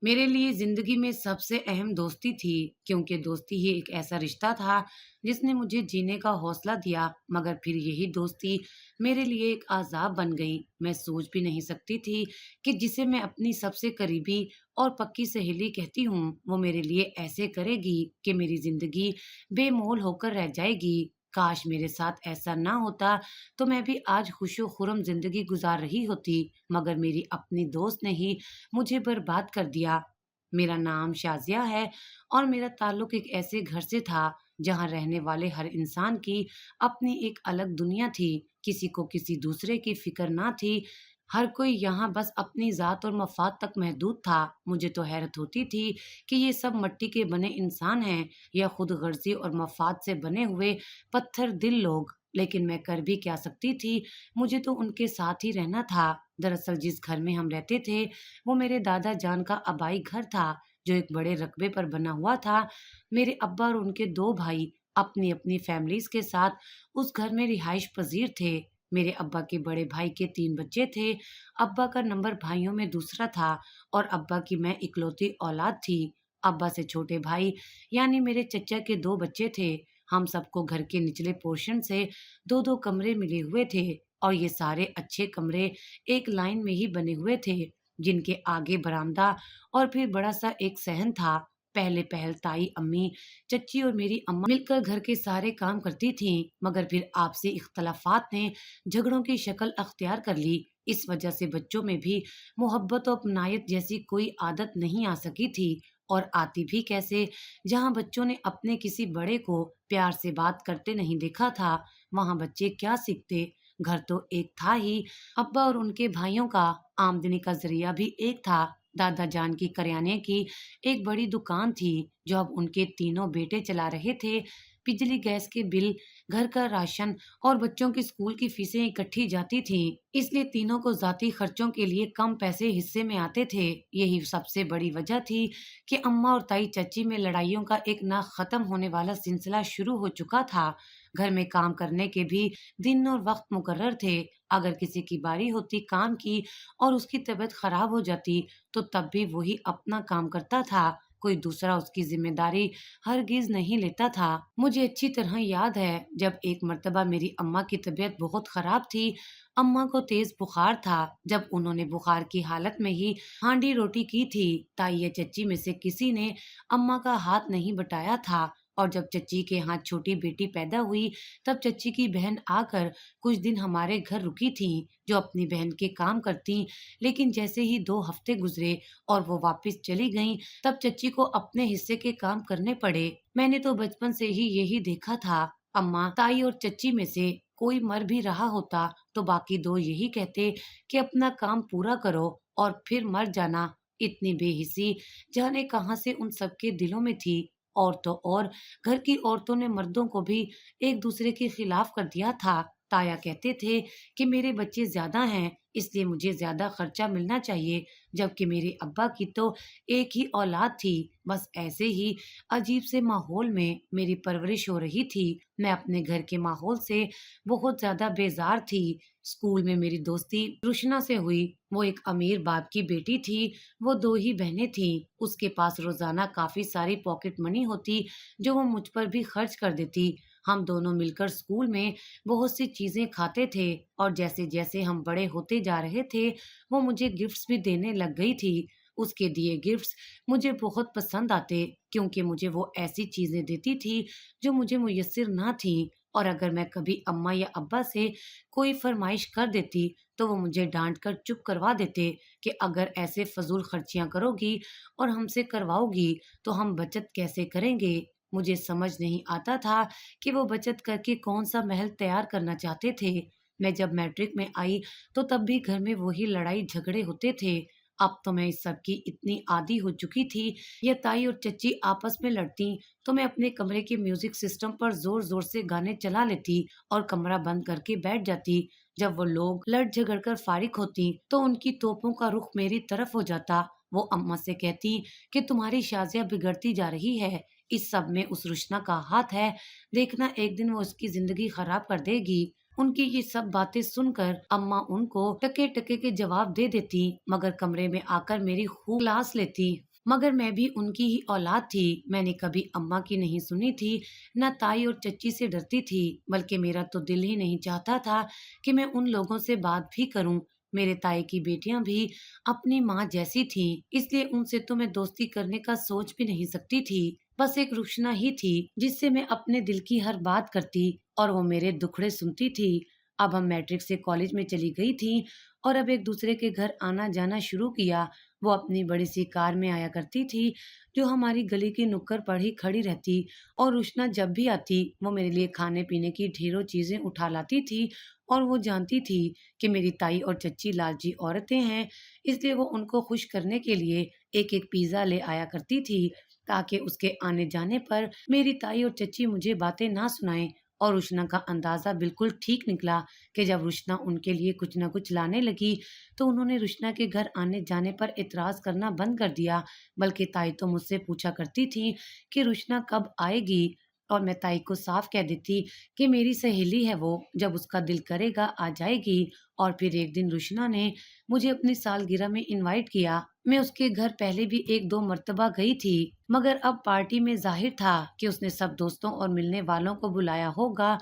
मेरे लिए जिंदगी में सबसे अहम दोस्ती थी, क्योंकि दोस्ती ही एक ऐसा रिश्ता था जिसने मुझे जीने का हौसला दिया। मगर फिर यही दोस्ती मेरे लिए एक अजाब बन गई। मैं सोच भी नहीं सकती थी कि जिसे मैं अपनी सबसे करीबी और पक्की सहेली कहती हूँ, वो मेरे लिए ऐसे करेगी कि मेरी जिंदगी बेमोल होकर रह जाएगी। काश मेरे साथ ऐसा ना होता, तो मैं भी आज खुशो खुरम जिंदगी गुजार रही होती। मगर मेरी अपनी दोस्त ने ही मुझे बर्बाद कर दिया। मेरा नाम शाज़िया है और मेरा ताल्लुक एक ऐसे घर से था जहाँ रहने वाले हर इंसान की अपनी एक अलग दुनिया थी। किसी को किसी दूसरे की फिक्र ना थी। हर कोई यहाँ बस अपनी ज़ात और मफ़ाद तक महदूद था। मुझे तो हैरत होती थी कि ये सब मिट्टी के बने इंसान हैं या खुद गर्ज़ी और मफ़ाद से बने हुए पत्थर दिल लोग। लेकिन मैं कर भी क्या सकती थी? मुझे तो उनके साथ ही रहना था। दरअसल जिस घर में हम रहते थे, वो मेरे दादा जान का आबाई घर था, जो एक बड़े रकबे पर बना हुआ था। मेरे अब्बा और उनके 2 भाई अपनी-अपनी फैमिलीज़ के साथ उस घर में रिहाइश पज़ीर थे। मेरे अब्बा के बड़े भाई के 3 बच्चे थे। अब्बा का नंबर भाइयों में दूसरा था और अब्बा की मैं इकलौती औलाद थी। अब्बा से छोटे भाई यानी मेरे चचा के 2 बच्चे थे। हम सबको घर के निचले पोर्शन से 2-2 कमरे मिले हुए थे और ये सारे अच्छे कमरे एक लाइन में ही बने हुए थे, जिनके आगे बरामदा और फिर बड़ा सा एक सहन था। पहले पहल ताई अम्मी, चच्ची और मेरी अम्मा मिलकर घर के सारे काम करती थीं, मगर फिर आपसी इख्तलाफात ने झगड़ों की शक्ल अख्तियार कर ली। इस वजह से बच्चों में भी मोहब्बत और अपनायत जैसी कोई आदत नहीं आ सकी थी। और आती भी कैसे, जहाँ बच्चों ने अपने किसी बड़े को प्यार से बात करते नहीं देखा था, वहाँ बच्चे क्या सीखते? घर तो एक था ही। अब्बा और उनके भाइयों का आमदनी का जरिया भी एक था। दादा जान की करियाने की एक बड़ी दुकान थी, जो अब उनके तीनों बेटे चला रहे थे। बिजली गैस के बिल, घर का राशन और बच्चों की स्कूल की फीसें इकट्ठी जाती थीं, इसलिए तीनों को जाती खर्चों के लिए कम पैसे हिस्से में आते थे। यही सबसे बड़ी वजह थी कि अम्मा और ताई चाची में लड़ाइयों का एक ना खत्म होने वाला सिलसिला शुरू हो चुका था। घर में काम करने के भी दिन और वक्त मुकर्रर थे। अगर किसी की बारी होती काम की और उसकी तबीयत खराब हो जाती, तो तब भी वही अपना काम करता था। कोई दूसरा उसकी जिम्मेदारी हरगिज नहीं लेता था। मुझे अच्छी तरह याद है, जब एक मर्तबा मेरी अम्मा की तबीयत बहुत खराब थी। अम्मा को तेज बुखार था। जब उन्होंने बुखार की हालत में ही हांडी रोटी की थी, ताई या चच्ची में से किसी ने अम्मा का हाथ नहीं बटाया था। और जब चच्ची के यहाँ छोटी बेटी पैदा हुई, तब चच्ची की बहन आकर कुछ दिन हमारे घर रुकी थी, जो अपनी बहन के काम करती। लेकिन जैसे ही 2 हफ्ते गुजरे और वो वापस चली गईं, तब चच्ची को अपने हिस्से के काम करने पड़े। मैंने तो बचपन से ही यही देखा था। अम्मा, ताई और चच्ची में से कोई मर भी रहा होता, तो बाकी 2 यही कहते कि अपना काम पूरा करो और फिर मर जाना। इतनी बेहिसी जाने कहाँ से उन सबके दिलों में थी। और तो और, घर की औरतों ने मर्दों को भी एक दूसरे के खिलाफ कर दिया था। ताया कहते थे कि मेरे बच्चे ज्यादा हैं, इसलिए मुझे ज्यादा खर्चा मिलना चाहिए, जबकि मेरे अब्बा की तो एक ही औलाद थी। बस ऐसे ही अजीब से माहौल में मेरी परवरिश हो रही थी। मैं अपने घर के माहौल से बहुत ज्यादा बेजार थी। स्कूल में मेरी दोस्ती रुशना से हुई। वो एक अमीर बाप की बेटी थी। वो 2 ही बहनें थीं। उसके पास रोजाना काफी सारी पॉकेट मनी होती, जो वो मुझ पर भी खर्च कर देती। हम दोनों मिलकर स्कूल में बहुत सी चीजें खाते थे और जैसे जैसे हम बड़े होते जा रहे थे, वो मुझे गिफ्ट्स भी देने लग गई थी। उसके दिए गिफ्ट्स मुझे बहुत पसंद आते, क्योंकि मुझे वो ऐसी चीजें देती थी जो मुझे मुयस्सर ना थी। और अगर मैं कभी अम्मा या अब्बा से कोई फरमाइश कर देती, तो वो मुझे डांट कर चुप करवा देते कि अगर ऐसे फजूल खर्चियां करोगी और हमसे करवाओगी, तो हम बचत कैसे करेंगे। मुझे समझ नहीं आता था कि वो बचत करके कौन सा महल तैयार करना चाहते थे। मैं जब मैट्रिक में आई, तो तब भी घर में वही लड़ाई झगड़े होते थे। अब तो मैं इस सब की इतनी आदी हो चुकी थी। ये ताई और चच्ची आपस में लड़ती, तो मैं अपने कमरे के म्यूजिक सिस्टम पर जोर जोर से गाने चला लेती और कमरा बंद करके बैठ जाती। जब वो लोग लड़ झगड़ कर फारिग होती, तो उनकी तोपों का रुख मेरी तरफ हो जाता। वो अम्मा से कहती कि तुम्हारी शाजिया बिगड़ती जा रही है, इस सब में उस रुशना का हाथ है, देखना एक दिन वो उसकी जिंदगी खराब कर देगी। उनकी ये सब बातें सुनकर अम्मा उनको टके टके के जवाब दे देती, मगर कमरे में आकर मेरी खूब क्लास लेती। मगर मैं भी उनकी ही औलाद थी। मैंने कभी अम्मा की नहीं सुनी थी, ना ताई और चच्ची से डरती थी, बल्कि मेरा तो दिल ही नहीं चाहता था कि मैं उन लोगों से बात भी करूं। मेरे ताई की बेटियां भी अपनी माँ जैसी थीं, इसलिए उनसे तो मैं दोस्ती करने का सोच भी नहीं सकती थी। बस एक रुशना ही थी जिससे मैं अपने दिल की हर बात करती और वो मेरे दुखड़े सुनती थी। अब हम मैट्रिक से कॉलेज में चली गई थी और अब एक दूसरे के घर आना जाना शुरू किया। वो अपनी बड़ी सी कार में आया करती थी, जो हमारी गली की नुक्कड़ पर ही खड़ी रहती, और रुशना जब भी आती वो मेरे लिए खाने पीने की ढेरों चीजें उठा लाती थी। और वो जानती थी कि मेरी ताई और चच्ची लालची औरतें हैं, इसलिए वो उनको खुश करने के लिए एक एक पिज्जा ले आया करती थी, ताकि उसके आने जाने पर मेरी ताई और चच्ची मुझे बातें ना सुनाएं। और रुशना का अंदाजा बिल्कुल ठीक निकला कि जब रुशना उनके लिए कुछ न कुछ लाने लगी, तो उन्होंने रुशना के घर आने जाने पर इतराज करना बंद कर दिया। बल्कि ताई तो मुझसे पूछा करती थी कि रुशना कब आएगी, और मैं ताई को साफ कह देती कि मेरी सहेली है वो, जब उसका दिल करेगा आ जाएगी। और फिर एक दिन रुशना ने मुझे अपनी सालगिरह में इनवाइट किया। मैं उसके घर पहले भी एक दो मर्तबा गई थी, मगर अब पार्टी में जाहिर था कि उसने सब दोस्तों और मिलने वालों को बुलाया होगा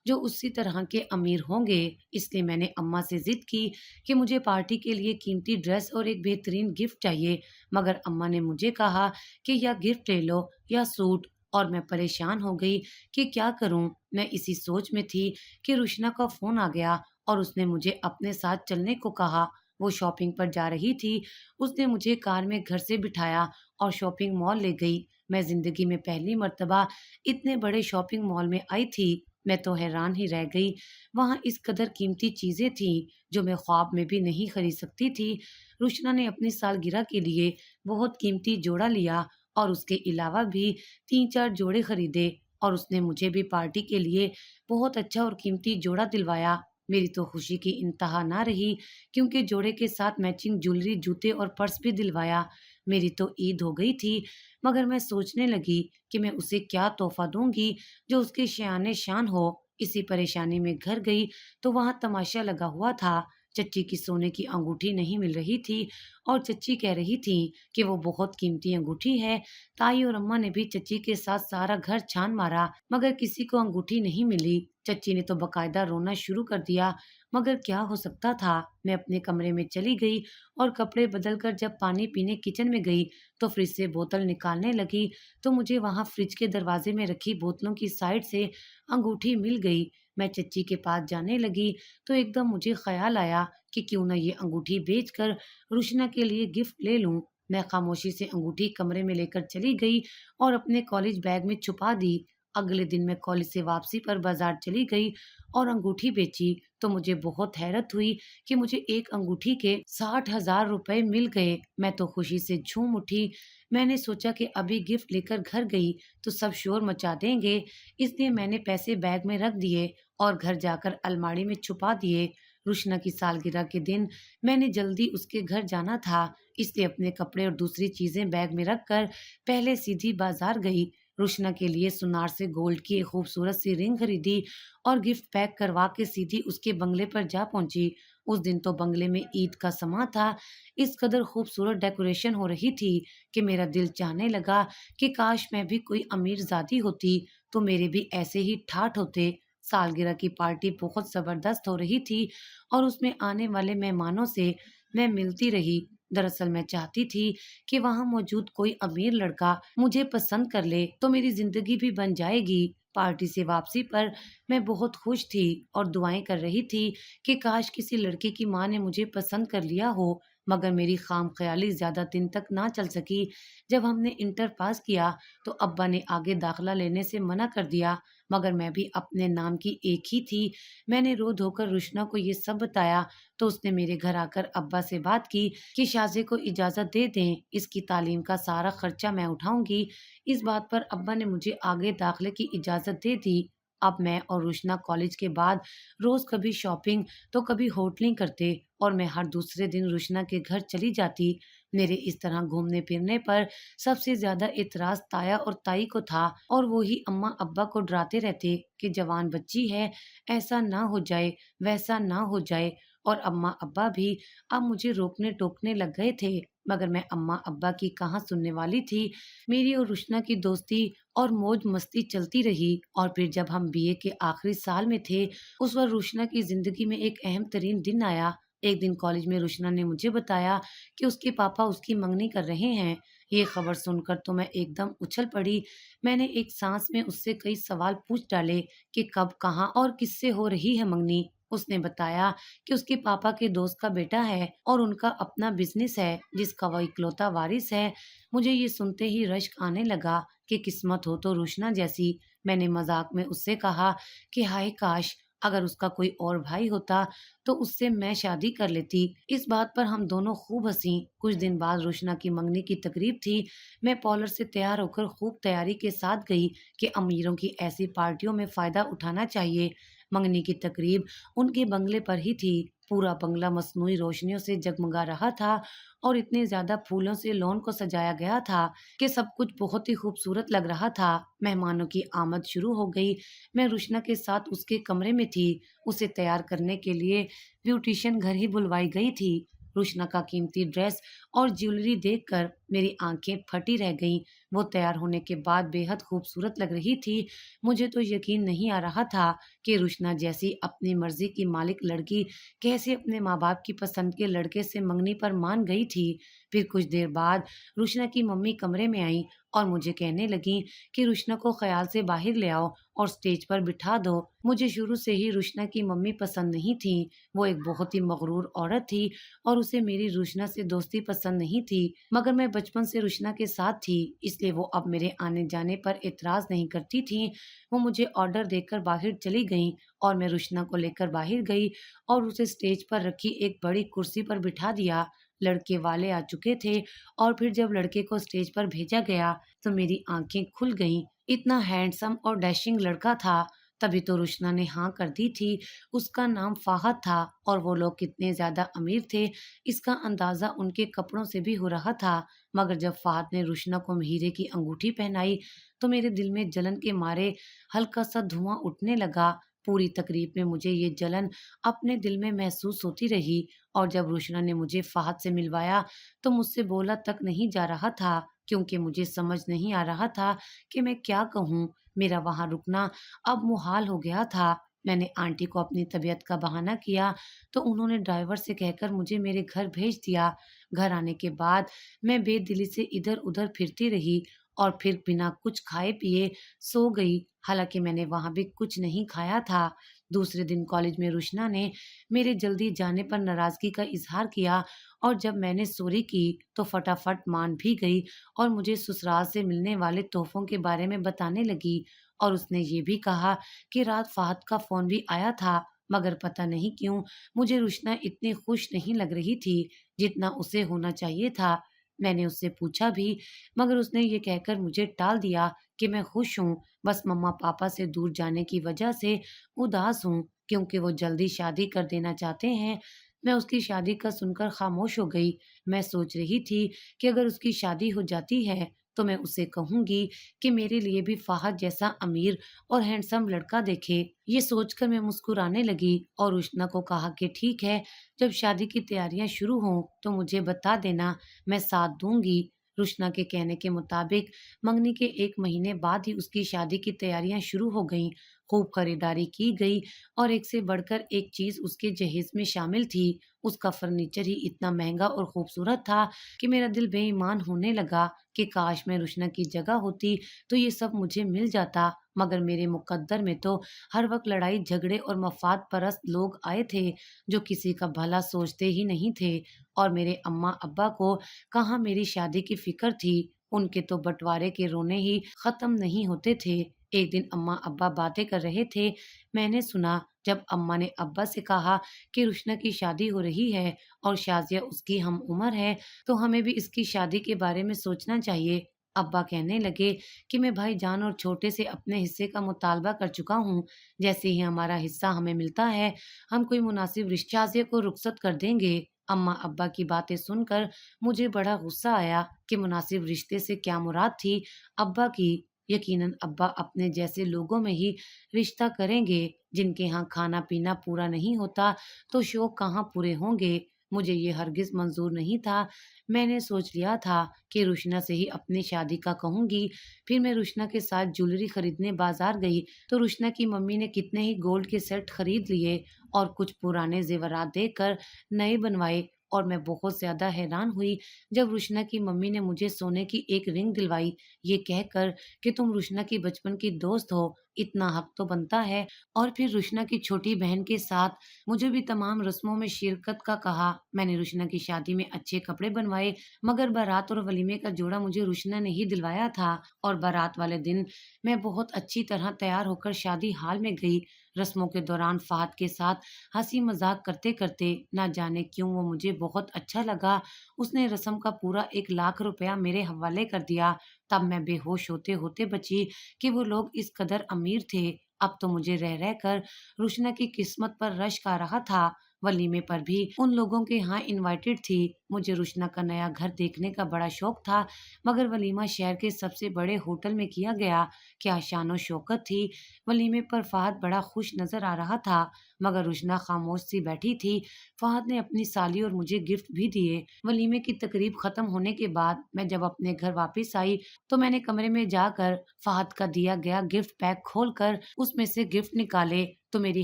जो उसी तरह के अमीर होंगे। इसलिए मैंने अम्मा से जिद की कि मुझे पार्टी के लिए कीमती ड्रेस और एक बेहतरीन गिफ्ट चाहिए। मगर अम्मा ने मुझे कहा कि या गिफ्ट ले लो या सूट। और मैं परेशान हो गई कि क्या करूं। मैं इसी सोच में थी कि रुशना का फोन आ गया और उसने मुझे अपने साथ चलने को कहा। वो शॉपिंग पर जा रही थी। उसने मुझे कार में घर से बिठाया और शॉपिंग मॉल ले गई। मैं जिंदगी में पहली मर्तबा इतने बड़े शॉपिंग मॉल में आई थी। मैं तो हैरान ही रह गई। वहाँ इस कदर कीमती चीजें थीं जो मैं ख्वाब में भी नहीं खरीद सकती थी। रुशना ने अपनी सालगिरह के लिए बहुत कीमती जोड़ा लिया और उसके अलावा भी 3-4 जोड़े खरीदे, और उसने मुझे भी पार्टी के लिए बहुत अच्छा और कीमती जोड़ा दिलवाया। मेरी तो खुशी की इंतहा ना रही, क्योंकि जोड़े के साथ मैचिंग ज्वेलरी, जूते और पर्स भी दिलवाया। मेरी तो ईद हो गई थी, मगर मैं सोचने लगी कि मैं उसे क्या तोहफा दूंगी जो उसके शान शान हो। इसी परेशानी में घर गई तो वहां तमाशा लगा हुआ था। चच्ची की सोने की अंगूठी नहीं मिल रही थी और चच्ची कह रही थी कि वो बहुत कीमती अंगूठी है। ताई और अम्मा ने भी चच्ची के साथ सारा घर छान मारा, मगर किसी को अंगूठी नहीं मिली। चच्ची ने तो बकायदा रोना शुरू कर दिया, मगर क्या हो सकता था। मैं अपने कमरे में चली गई और कपड़े बदलकर जब पानी पीने किचन में गई तो फ्रिज से बोतल निकालने लगी, तो मुझे वहां फ्रिज के दरवाजे में रखी बोतलों की साइड से अंगूठी मिल गई। मैं चच्ची के पास जाने लगी तो एकदम मुझे ख्याल आया कि क्यों ना ये अंगूठी बेचकर रुशना के लिए गिफ्ट ले लूं। मैं खामोशी से अंगूठी कमरे में लेकर चली गई और अपने कॉलेज बैग में छुपा दी। अगले दिन मैं कॉलेज से वापसी पर बाजार चली गई और अंगूठी बेची, तो मुझे बहुत हैरत हुई कि मुझे एक अंगूठी के 60,000 रुपए मिल गए। मैं तो खुशी से झूम उठी। मैंने सोचा कि अभी गिफ्ट लेकर घर गई तो सब शोर मचा देंगे, इसलिए मैंने पैसे बैग में रख दिए और घर जाकर अलमारी में छुपा दिए। रुशना की सालगिरह के दिन मैंने जल्दी उसके घर जाना था, इसलिए अपने कपड़े और दूसरी चीजें बैग में रखकर पहले सीधी बाजार गई। रुशना के लिए सुनार से गोल्ड की एक खूबसूरत सी रिंग खरीदी और गिफ्ट पैक करवा के सीधी उसके बंगले पर जा पहुंची। उस दिन तो बंगले में ईद का समा था। इस कदर खूबसूरत डेकोरेशन हो रही थी कि मेरा दिल चाहने लगा कि काश मैं भी कोई अमीर जादी होती तो मेरे भी ऐसे ही ठाठ होते। सालगिरह की पार्टी बहुत जबरदस्त हो रही थी और उसमें आने वाले मेहमानों से मैं मिलती रही। दरअसल मैं चाहती थी कि वहां मौजूद कोई अमीर लड़का मुझे पसंद कर ले तो मेरी जिंदगी भी बन जाएगी। पार्टी से वापसी पर मैं बहुत खुश थी और दुआएं कर रही थी कि काश किसी लड़के की माँ ने मुझे पसंद कर लिया हो। मगर मेरी खामख्याली ज्यादा दिन तक ना चल सकी। जब हमने इंटर पास किया तो अब्बा ने आगे दाखिला लेने से मना कर दिया, मगर मैं भी अपने नाम की एक ही थी। मैंने रो धोकर रुशना को ये सब बताया, तो उसने मेरे घर आकर अब्बा से बात की कि शाज़े को इजाज़त दे दें, इसकी तालीम का सारा खर्चा मैं उठाऊंगी। इस बात पर अब्बा ने मुझे आगे दाखिले की इजाज़त दे दी। अब मैं और रुशना कॉलेज के बाद रोज कभी शॉपिंग तो कभी होटलिंग करते, और मैं हर दूसरे दिन रुशना के घर चली जाती। मेरे इस तरह घूमने फिरने पर सबसे ज्यादा इतराज ताया और ताई को था, और वो ही अम्मा अब्बा को डराते रहते कि जवान बच्ची है, ऐसा ना हो जाए, वैसा ना हो जाए। और अम्मा अब्बा भी अब मुझे रोकने टोकने लग गए थे, मगर मैं अम्मा अब्बा की कहाँ सुनने वाली थी। मेरी और रुशना की दोस्ती और मौज मस्ती चलती रही, और फिर जब हम बीए के आखिरी साल में थे, उस वक्त रुशना की जिंदगी में एक अहम तरीन दिन आया। एक दिन कॉलेज में रुशना ने मुझे बताया कि उसके पापा उसकी मंगनी कर रहे हैं। ये खबर सुनकर तो मैं एकदम उछल पड़ी। मैंने एक सांस में उससे कई सवाल पूछ डाले कि कब, कहाँ और किससे हो रही है मंगनी। उसने बताया कि उसके पापा के दोस्त का बेटा है और उनका अपना बिजनेस है जिसका वह इकलौता वारिस है। मुझे ये सुनते ही रश्क आने लगा कि किस्मत हो तो रुशना जैसी। मैंने मजाक में उससे कहा कि हाय काश अगर उसका कोई और भाई होता तो उससे मैं शादी कर लेती। इस बात पर हम दोनों खूब हंसी। कुछ दिन बाद रुशना की मंगनी की तकरीब थी। मैं पॉलर से तैयार होकर खूब तैयारी के साथ गई कि अमीरों की ऐसी पार्टियों में फायदा उठाना चाहिए। मंगनी की तकरीब उनके बंगले पर ही थी। पूरा बंगला मसनूई रोशनियों से जगमगा रहा था और इतने ज्यादा फूलों से लॉन को सजाया गया था कि सब कुछ बहुत ही खूबसूरत लग रहा था। मेहमानों की आमद शुरू हो गई। मैं रुशना के साथ उसके कमरे में थी। उसे तैयार करने के लिए ब्यूटिशियन घर ही बुलवाई गई थी। रुशना का कीमती ड्रेस और ज्वेलरी देखकर मेरी आंखें फटी रह गईं। वो तैयार होने के बाद बेहद खूबसूरत लग रही थी। मुझे तो यकीन नहीं आ रहा था कि रुशना जैसी अपनी मर्जी की मालिक लड़की कैसे अपने माँ बाप की पसंद के लड़के से मंगनी पर मान गई थी। फिर कुछ देर बाद रुशना की मम्मी कमरे में आई और मुझे कहने लगी कि रुशना को ख्याल से बाहर ले आओ और स्टेज पर बिठा दो। मुझे शुरू से ही रुशना की मम्मी पसंद नहीं थी। वो एक बहुत ही मगरूर औरत थी और उसे मेरी रुशना से दोस्ती पसंद नहीं थी। मगर मैं बचपन से रुशना के साथ थी, इसलिए वो अब मेरे आने जाने पर एतराज नहीं करती थी। वो मुझे ऑर्डर देकर बाहर चली गईं और मैं रुशना को लेकर बाहर गई और उसे स्टेज पर रखी एक बड़ी कुर्सी पर बिठा दिया। लड़के वाले आ चुके थे और फिर जब लड़के को स्टेज पर भेजा गया तो मेरी आंखें खुल गईं। इतना हैंडसम और डैशिंग लड़का था। तभी तो रुशना ने हाँ कर दी थी। उसका नाम फाहद था और वो लोग कितने ज्यादा अमीर थे इसका अंदाजा उनके कपड़ों से भी हो रहा था। मगर जब फाहद ने रुशना को हीरे की अंगूठी पहनाई तो मेरे दिल में जलन के मारे हल्का सा धुआं उठने लगा। पूरी तकरीब में मुझे ये जलन अपने दिल में महसूस होती रही, और जब रुशना ने मुझे फाहद से मिलवाया तो मुझसे बोला तक नहीं जा रहा था, क्योंकि मुझे समझ नहीं आ रहा था कि मैं क्या कहूँ। मेरा वहां रुकना अब मुहाल हो गया था। मैंने आंटी को अपनी तबीयत का बहाना किया तो उन्होंने ड्राइवर से कहकर मुझे मेरे घर भेज दिया। घर आने के बाद मैं बेदिली से इधर उधर फिरती रही और फिर बिना कुछ खाए पिए सो गई। हालांकि मैंने वहां भी कुछ नहीं खाया था। दूसरे दिन कॉलेज में रुशना ने मेरे जल्दी जाने पर नाराजगी का इजहार किया, और जब मैंने सॉरी की तो फटाफट मान भी गई और मुझे ससुराल से मिलने वाले तोहफों के बारे में बताने लगी। और उसने ये भी कहा कि रात फाहद का फोन भी आया था, मगर पता नहीं क्यों मुझे रुशना इतनी खुश नहीं लग रही थी जितना उसे होना चाहिए था। मैंने उससे पूछा भी, मगर उसने ये कहकर मुझे टाल दिया कि मैं खुश हूँ, बस मम्मा पापा से दूर जाने की वजह से उदास हूँ, क्योंकि वो जल्दी शादी कर देना चाहते हैं। मैं उसकी शादी का सुनकर खामोश हो गई। मैं सोच रही थी कि अगर उसकी शादी हो जाती है तो मैं उसे कहूंगी कि मेरे लिए भी फाहद जैसा अमीर और हैंडसम लड़का देखे। ये सोचकर मैं मुस्कुराने लगी और उष्णा को कहा कि ठीक है, जब शादी की तैयारियां शुरू हों तो मुझे बता देना, मैं साथ दूंगी। रुशना के कहने के मुताबिक मंगनी के 1 महीने बाद ही उसकी शादी की तैयारियां शुरू हो गईं। खूब खरीदारी की गई और एक से बढ़कर एक चीज उसके जहेज में शामिल थी। उसका फर्नीचर ही इतना महंगा और खूबसूरत था कि मेरा दिल बेईमान होने लगा कि काश मैं रुशना की जगह होती तो ये सब मुझे मिल जाता। मगर मेरे मुकद्दर में तो हर वक्त लड़ाई झगड़े और मफाद परस्त लोग आए थे जो किसी का भला सोचते ही नहीं थे। और मेरे अम्मा अब्बा को कहाँ मेरी शादी की फिक्र थी। उनके तो बंटवारे के रोने ही खत्म नहीं होते थे। एक दिन अम्मा अब्बा बातें कर रहे थे। मैंने सुना जब अम्मा ने अब्बा से कहा कि रुशना की शादी हो रही है और शाजिया उसकी हम उम्र है, तो हमें भी इसकी शादी के बारे में सोचना चाहिए। अब्बा कहने लगे कि मैं भाईजान और छोटे से अपने हिस्से का मुतालबा कर चुका हूँ। जैसे ही हमारा हिस्सा हमें मिलता है हम कोई मुनासिब रिश्ते शाजिया को रुखसत कर देंगे। अम्मा अब्बा की बातें सुनकर मुझे बड़ा गुस्सा आया कि मुनासिब रिश्ते से क्या मुराद थी अब्बा की। यकीनन अब्बा अपने जैसे लोगों में ही रिश्ता करेंगे। जिनके यहाँ खाना पीना पूरा नहीं होता तो शौक कहाँ पूरे होंगे। मुझे ये हरगिज मंजूर नहीं था। मैंने सोच लिया था कि रुशना से ही अपनी शादी का कहूंगी। फिर मैं रुशना के साथ ज्वेलरी खरीदने बाजार गई तो रुशना की मम्मी ने कितने ही गोल्ड के सेट खरीद लिए और कुछ पुराने जेवरात देकर नए बनवाए। और मैं बहुत ज्यादा हैरान हुई जब रुशना की मम्मी ने मुझे सोने की एक रिंग दिलवाई, ये कहकर कि तुम रुशना की बचपन की दोस्त हो, इतना हक तो बनता है। और फिर रुशना की छोटी बहन के साथ मुझे भी तमाम रस्मों में शिरकत का कहा। मैंने रुशना की शादी में अच्छे कपड़े बनवाए, मगर बारात और वलीमे का जोड़ा मुझे रुशना ने ही दिलवाया था। और बारात वाले दिन मैं बहुत अच्छी तरह तैयार होकर शादी हाल में गई। रस्मों के दौरान फहद के साथ हंसी मजाक करते करते ना जाने क्यों वो मुझे बहुत अच्छा लगा। उसने रस्म का पूरा 1 लाख रुपया मेरे हवाले कर दिया। तब मैं बेहोश होते होते बची कि वो लोग इस कदर अमीर थे। अब तो मुझे रह रह कर रुशना की किस्मत पर रश्क आ रहा था। वलीमे पर भी उन लोगों के यहाँ इनवाइटेड थी। मुझे रुशना का नया घर देखने का बड़ा शौक था, मगर वलीमा शहर के सबसे बड़े होटल में किया गया। क्या शानो शौकत थी। वलीमे पर फहद बड़ा खुश नजर आ रहा था, मगर रुशना खामोश सी बैठी थी। फहद ने अपनी साली और मुझे गिफ्ट भी दिए। वलीमे की तकरीब खत्म होने के बाद मैं जब अपने घर वापस आई तो मैंने कमरे में जाकर फहद का दिया गया गिफ्ट पैक खोलकर उसमें से गिफ्ट निकाले तो मेरी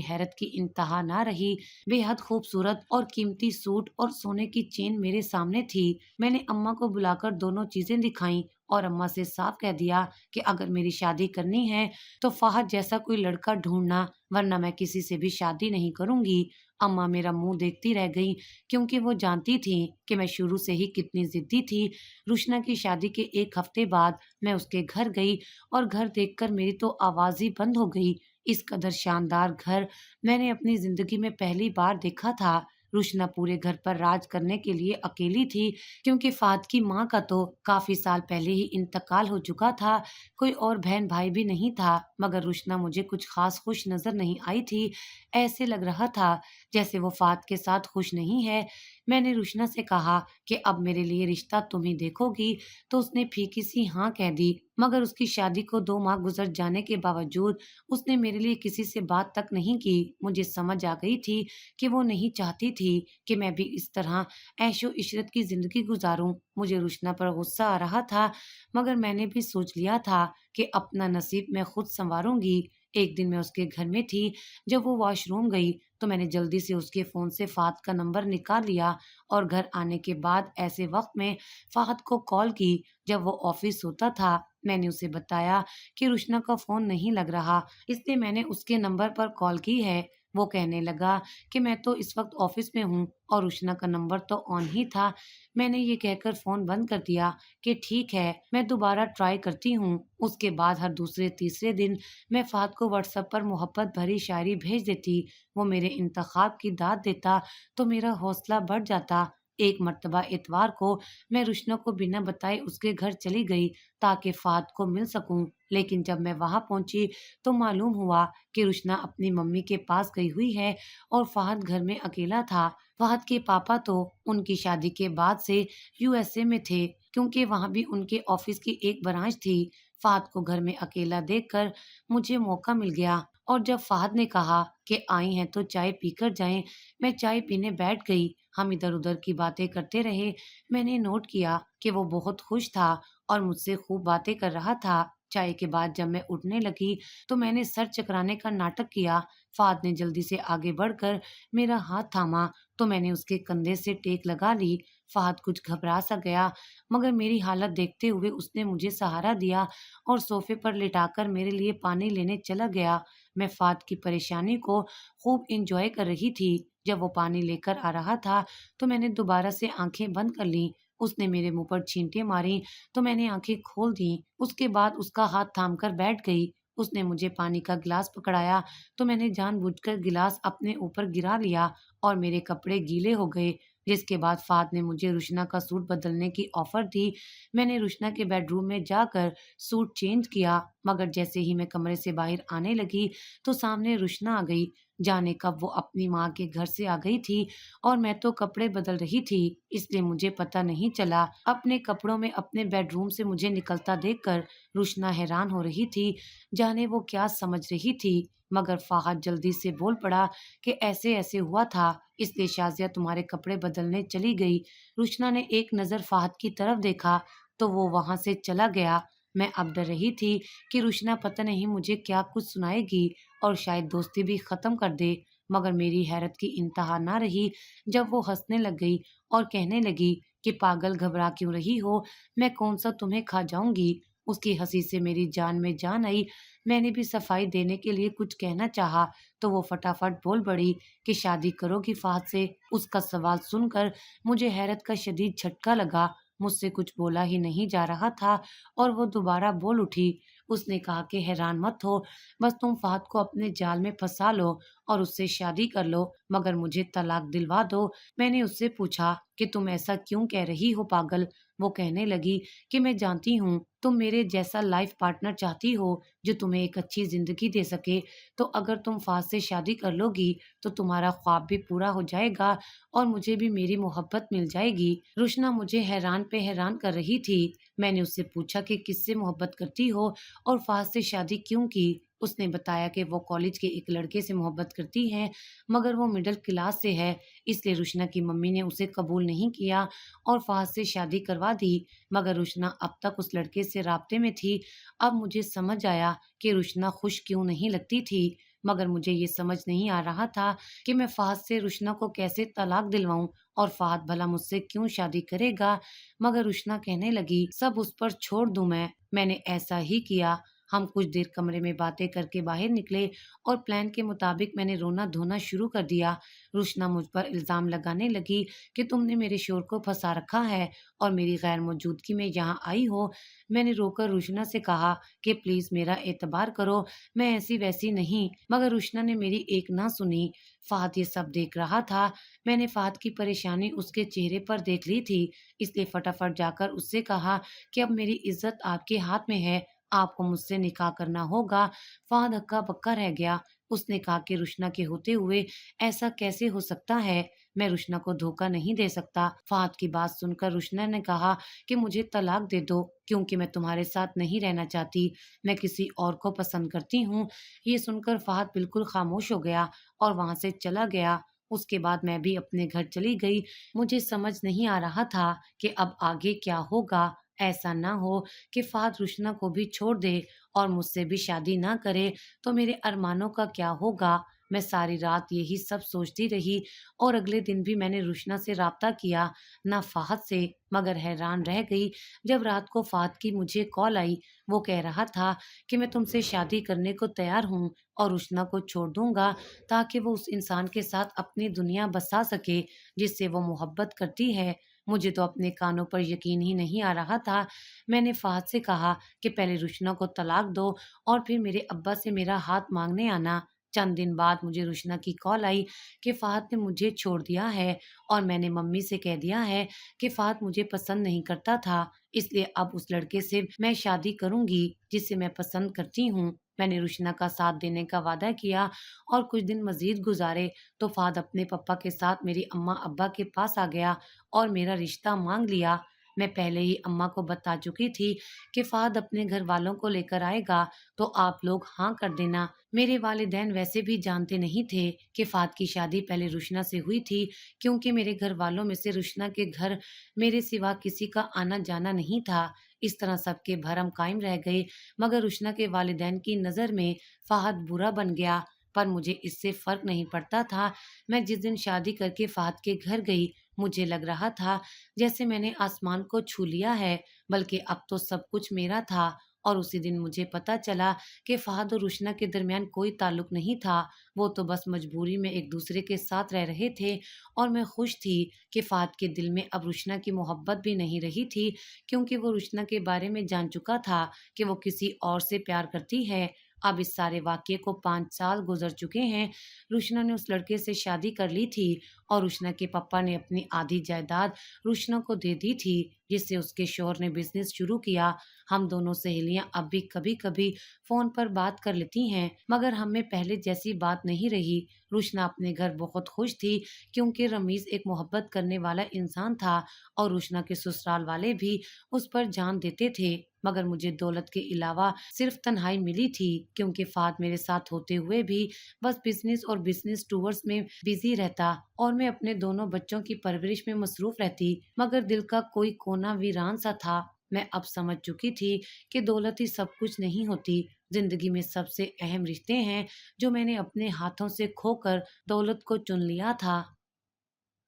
हैरत की इंतहा ना रही। बेहद खूबसूरत और कीमती सूट और सोने की चेन मेरे सामने थी। मैंने अम्मा को बुलाकर दोनों चीजें दिखाई और अम्मा से साफ कह दिया कि अगर मेरी शादी करनी है तो फहद जैसा कोई लड़का ढूंढना, वरना मैं किसी से भी शादी नहीं करूंगी। अम्मा मेरा मुंह देखती रह गई, क्योंकि वो जानती थी कि मैं शुरू से ही कितनी जिद्दी थी। रुशना की शादी के 1 हफ्ते बाद मैं उसके घर गई और घर देखकर मेरी तो आवाज ही बंद हो गई। इस कदर शानदार घर मैंने अपनी जिंदगी में पहली बार देखा था। रुशना पूरे घर पर राज करने के लिए अकेली थी, क्योंकि फात की माँ का तो काफी साल पहले ही इंतकाल हो चुका था। कोई और बहन भाई भी नहीं था, मगर रुशना मुझे कुछ खास खुश नजर नहीं आई थी। ऐसे लग रहा था जैसे वो फात के साथ खुश नहीं है। मैंने रुशना से कहा कि अब मेरे लिए रिश्ता तुम ही देखोगी, तो उसने फीकी सी हाँ कह दी। मगर उसकी शादी को 2 माह गुजर जाने के बावजूद उसने मेरे लिए किसी से बात तक नहीं की। मुझे समझ आ गई थी कि वो नहीं चाहती थी कि मैं भी इस तरह ऐशो इशरत की जिंदगी गुजारूं। मुझे रुशना पर गुस्सा आ रहा था, मगर मैंने भी सोच लिया था कि अपना नसीब मैं खुद संवारूंगी। एक दिन मैं उसके घर में थी। जब वो वॉशरूम गई तो मैंने जल्दी से उसके फोन से फात का नंबर निकाल लिया और घर आने के बाद ऐसे वक्त में फात को कॉल की जब वो ऑफिस होता था। मैंने उसे बताया कि रुशना का फोन नहीं लग रहा, इसलिए मैंने उसके नंबर पर कॉल की है। वो कहने लगा कि मैं तो इस वक्त ऑफिस में हूँ और रुशना का नंबर तो ऑन ही था। मैंने ये कहकर फोन बंद कर दिया कि ठीक है, मैं दोबारा ट्राई करती हूँ। उसके बाद हर दूसरे तीसरे दिन मैं फात को व्हाट्सएप पर मोहब्बत भरी शायरी भेज देती। वो मेरे इंतखाब की दाद देता तो मेरा हौसला बढ़ जाता। एक मर्तबा इतवार को मैं रुशना को बिना बताए उसके घर चली गई ताकि फात को मिल सकूं। लेकिन जब मैं वहां पहुंची तो मालूम हुआ कि रुशना अपनी मम्मी के पास गई हुई है और फहद घर में अकेला था। फहद के पापा तो उनकी शादी के बाद से यूएसए में थे, क्योंकि वहां भी उनके ऑफिस की एक ब्रांच थी। फहद को घर में अकेला देखकर मुझे मौका मिल गया और जब फहद ने कहा कि आई हैं तो चाय पीकर जाएं, मैं चाय पीने बैठ गई। हम इधर उधर की बातें करते रहे। मैंने नोट किया कि वो बहुत खुश था और मुझसे खूब बातें कर रहा था। चाय के बाद जब मैं उठने लगी तो मैंने सर चकराने का नाटक किया। फाद ने जल्दी से आगे बढ़कर मेरा हाथ थामा तो मैंने उसके कंधे से टेक लगा ली। फाद कुछ घबरा सा गया, मगर मेरी हालत देखते हुए उसने मुझे सहारा दिया और सोफे पर लिटाकर मेरे लिए पानी लेने चला गया। मैं फाद की परेशानी को खूब इंजॉय कर रही थी। जब वो पानी लेकर आ रहा था तो मैंने दोबारा से आंखें बंद कर लीं। उसने मेरे मुंह पर छींटे मारी तो मैंने आंखें खोल दी। उसके बाद उसका हाथ थामकर बैठ गई। उसने मुझे पानी का गिलास पकड़ाया तो मैंने जानबूझकर गिलास अपने ऊपर गिरा लिया और मेरे कपड़े गीले हो गए। जिसके बाद फाद ने मुझे रुशना का सूट बदलने की ऑफर दी। मैंने रुशना के बेडरूम में जाकर सूट चेंज किया, मगर जैसे ही मैं कमरे से बाहर आने लगी तो सामने रुशना आ गई। जाने कब वो अपनी माँ के घर से आ गई थी और मैं तो कपड़े बदल रही थी, इसलिए मुझे पता नहीं चला। अपने कपड़ों में अपने बेडरूम से मुझे निकलता देखकर रुशना हैरान हो रही थी, जाने वो क्या समझ रही थी। मगर फ़ाहद जल्दी से बोल पड़ा कि ऐसे-ऐसे हुआ था, इसलिए शाज़िया तुम्हारे कपड़े बदलने चली गई। रुशना ने एक नज़र फ़ाहद की तरफ देखा, तो वो वहाँ से चला गया। मैं अब डर रही थी कि रुशना पता नहीं मुझे क्या कुछ सुनाएगी और शायद दोस्ती भी ख़त्म कर दे। मगर मेरी हैरत की इंतहा ना रही जब वो हँसने लग गई और कहने लगी कि पागल घबरा क्यों रही हो? मैं कौन-सा तुम्हें खा जाऊँगी? उसकी हँसी से मेरी जान में जान आई। मैंने भी सफाई देने के लिए कुछ कहना चाहा, तो वो फटाफट बोल पड़ी कि शादी करोगी फ़हद से? उसका सवाल सुनकर मुझे हैरत का शदीद झटका लगा। मुझसे कुछ बोला ही नहीं जा रहा था और वो दोबारा बोल उठी। उसने कहा कि हैरान मत हो, बस तुम फ़हद को अपने जाल में फँसा लो और उससे शादी कर लो, मगर मुझे तलाक दिलवा दो। मैंने उससे पूछा कि तुम ऐसा क्यों कह रही हो पागल? वो कहने लगी कि मैं जानती हूँ तुम मेरे जैसा लाइफ पार्टनर चाहती हो जो तुम्हें एक अच्छी ज़िंदगी दे सके। तो अगर तुम फ़हद से शादी कर लोगी तो तुम्हारा ख्वाब भी पूरा हो जाएगा और मुझे भी मेरी मोहब्बत मिल जाएगी। रुशना मुझे हैरान पे हैरान कर रही थी। मैंने उससे पूछा कि किससे मोहब्बत करती हो और फ़हद से शादी क्यों की? उसने बताया कि वो कॉलेज के एक लड़के से मोहब्बत करती है, मगर वो मिडिल क्लास से है, इसलिए रुशना की मम्मी ने उसे कबूल नहीं किया और फ़हद से शादी करवा दी। मगर रुशना अब तक उस लड़के से राब्ते में थी। अब मुझे समझ आया कि रुशना खुश क्यों नहीं लगती थी, मगर मुझे ये समझ नहीं आ रहा था कि मैं फ़हद से रुशना को कैसे तलाक दिलवाऊँ और फ़हद भला मुझसे क्यों शादी करेगा? मगर रुशना कहने लगी, सब उस पर छोड़ दूँ मैं। मैंने ऐसा ही किया। हम कुछ देर कमरे में बातें करके बाहर निकले और प्लान के मुताबिक मैंने रोना-धोना शुरू कर दिया। रुशना मुझ पर इल्ज़ाम लगाने लगी कि तुमने मेरे शोहर को फँसा रखा है और मेरी गैर मौजूदगी में यहाँ आई हो। मैंने रोकर रुशना से कहा कि प्लीज़ मेरा एतबार करो, मैं ऐसी-वैसी नहीं। मगर रुशना ने मेरी एक ना सुनी। फ़हद ये सब देख रहा था। मैंने फ़हद की परेशानी उसके चेहरे पर देख ली थी, इसलिए फटाफट जाकर उससे कहा कि अब मेरी इज़्ज़त आपके हाथ में है, आपको मुझसे निकाह करना होगा। फ़हद हक्का-बक्का रह गया। उसने कहा कि रुशना के होते हुए ऐसा कैसे हो सकता है? मैं रुशना को धोखा नहीं दे सकता। फ़हद की बात सुनकर रुशना ने कहा कि मुझे तलाक दे दो, क्योंकि मैं तुम्हारे साथ नहीं रहना चाहती, मैं किसी और को पसंद करती हूँ। ये सुनकर फ़हद बिल्कुल खामोश हो गया और वहाँ से चला गया। उसके बाद मैं भी अपने घर चली गई। मुझे समझ नहीं आ रहा था कि अब आगे क्या होगा? ऐसा ना हो कि फ़हद रुशना को भी छोड़ दे और मुझसे भी शादी ना करे, तो मेरे अरमानों का क्या होगा? मैं सारी रात यही सब सोचती रही और अगले दिन भी मैंने रुशना से राब्ता किया, ना फ़हद से, मगर हैरान रह गई जब रात को फ़हद की मुझे कॉल आई। वो कह रहा था कि मैं तुमसे शादी करने को तैयार हूँ और रुशना को छोड़ दूँगा ताकि वो उस इंसान के साथ अपनी दुनिया बसा सके जिससे वो मोहब्बत करती है। मुझे तो अपने कानों पर यकीन ही नहीं आ रहा था। मैंने फ़हद से कहा कि पहले रुशना को तलाक दो और फिर मेरे अब्बा से मेरा हाथ माँगने आना। चंद दिन बाद मुझे रुशना की कॉल आई कि फ़हद ने मुझे छोड़ दिया है और मैंने मम्मी से कह दिया है कि फ़हद मुझे पसंद नहीं करता था, इसलिए अब उस लड़के से मैं शादी करूँगी जिसे मैं पसंद करती हूँ। मैंने रुशना का साथ देने का वादा किया और कुछ दिन मज़ीद गुज़ारे तो फ़हद अपने पप्पा के साथ मेरी अम्मा-अब्बा के पास आ गया और मेरा रिश्ता माँग लिया। मैं पहले ही अम्मा को बता चुकी थी कि फ़हद अपने घर वालों को लेकर आएगा, तो आप लोग हाँ कर देना। मेरे वालिदैन वैसे भी जानते नहीं थे कि फ़हद की शादी पहले रुशना से हुई थी, क्योंकि मेरे घर वालों में से रुशना के घर मेरे सिवा किसी का आना-जाना नहीं था। इस तरह सबके भरम कायम रह गए, मगर रुशना के वालिदैन की नज़र में फ़हद बुरा बन गया, पर मुझे इससे फ़र्क नहीं पड़ता था। मैं जिस दिन शादी करके फ़हद के घर गई, मुझे लग रहा था जैसे मैंने आसमान को छू लिया है, बल्कि अब तो सब कुछ मेरा था। और उसी दिन मुझे पता चला कि फ़हद और रुशना के दरमियान कोई ताल्लुक नहीं था, वो तो बस मजबूरी में एक दूसरे के साथ रह रहे थे। और मैं खुश थी कि फ़हद के दिल में अब रुशना की मोहब्बत भी नहीं रही थी, क्योंकि वो रुशना के बारे में जान चुका था कि वो किसी और से प्यार करती है। अब इस सारे वाक़ये को 5 साल गुज़र चुके हैं। रुशना ने उस लड़के से शादी कर ली थी और रुशना के पापा ने अपनी आधी जायदाद रुशना को दे दी थी, जिससे उसके शौहर ने बिजनेस शुरू किया। हम दोनों सहेलियां अब भी कभी कभी फोन पर बात कर लेती हैं, मगर हमें पहले जैसी बात नहीं रही। रुशना अपने घर बहुत खुश थी, क्योंकि रमीज एक मोहब्बत करने वाला इंसान था और रुशना के ससुराल वाले भी उस पर जान देते थे। मगर मुझे दौलत के अलावा सिर्फ तन्हाई मिली थी, क्योंकि फाद मेरे साथ होते हुए भी बस बिजनेस और बिजनेस टूर्स में बिजी रहता और मैं अपने दोनों बच्चों की परवरिश में मसरूफ रहती। मगर दिल का कोई कोना वीरान सा था। मैं अब समझ चुकी थी कि दौलत ही सब कुछ नहीं होती। जिंदगी में सबसे अहम रिश्ते हैं जो मैंने अपने हाथों से खोकर दौलत को चुन लिया था।